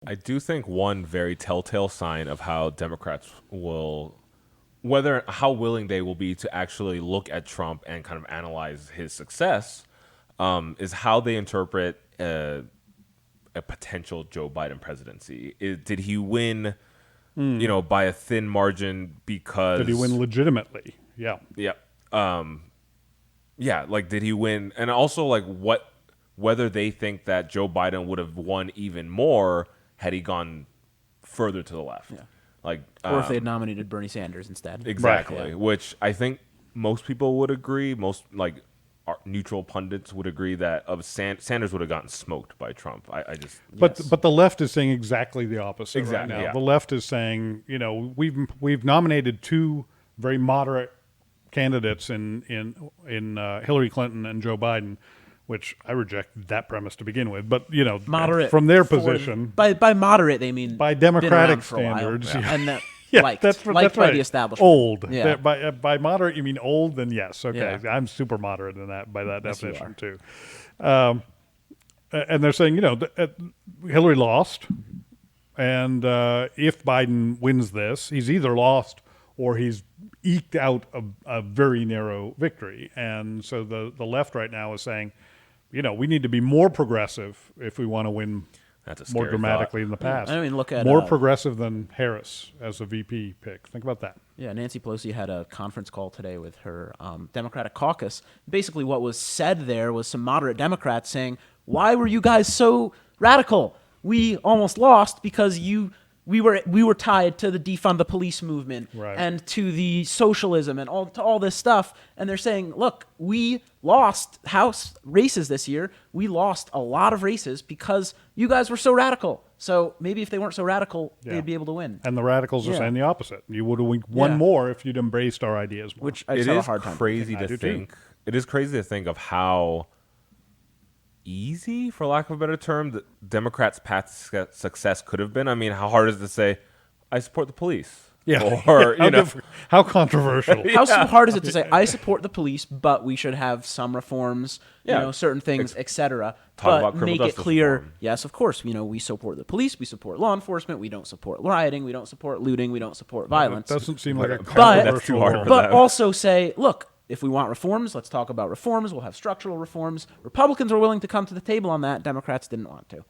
I do think one very telltale sign of how Democrats will, how willing they will be to actually look at Trump and kind of analyze his success, is how they interpret a potential Joe Biden presidency. Did he win, by a thin margin because Did he win legitimately? Yeah. Yeah. Yeah, like did he win? And also like whether they think that Joe Biden would have won even more had he gone further to the left. Yeah. Like Or if they had nominated Bernie Sanders instead. exactly, Right, yeah. which I think most people would agree, most like neutral pundits would agree that Sanders would have gotten smoked by Trump. I just But Yes. but the left is saying exactly the opposite Exactly, right now. yeah. The left is saying, we've nominated two very moderate candidates in Hillary Clinton and Joe Biden, which I reject that premise to begin with. But Moderate from their for- position, by moderate they mean by been around democratic for a while. standards, Yeah. And that yeah, liked, that's liked by right. the establishment. Old. Yeah. By moderate, you mean old? Then yes, okay. Yeah. I'm super moderate in that by that Yes, you definition are. too. And they're saying, Hillary lost, and if Biden wins this, he's either lost or he's eked out a very narrow victory. And so the left right now is saying, we need to be more progressive if we want to win That's a more scary dramatically thought. in the past. I mean, look at, more progressive than Harris as a VP pick. Think about that. Yeah, Nancy Pelosi had a conference call today with her Democratic caucus. Basically, what was said there was some moderate Democrats saying, "Why were you guys so radical? We almost lost because we were tied to the defund the police movement Right. and to the socialism and all this stuff." And they're saying, "Look, we lost House races this year. We lost a lot of races because you guys were so radical. So maybe if they weren't so radical, Yeah. they'd be able to win." And the radicals are Yeah. saying the opposite. You would have won Yeah. more if you'd embraced our ideas more. Which I It just have a is hard time. crazy I to do too. think. It is crazy to think of how easy, for lack of a better term, the Democrats' path to success could have been. I mean, how hard is it to say, "I support the police"? Yeah. Or How controversial. How hard is it to say, "I support the police, but we should have some reforms, Yeah. certain things, etc." Talk about But criminal make it justice clear, reform. yes, of course, we support the police, we support law enforcement, we don't support rioting, we don't support looting, we don't support violence. Doesn't seem like a But- controversial That's too hard role. for But them. also say, look, if we want reforms, let's talk about reforms. We'll have structural reforms. Republicans are willing to come to the table on that. Democrats didn't want to.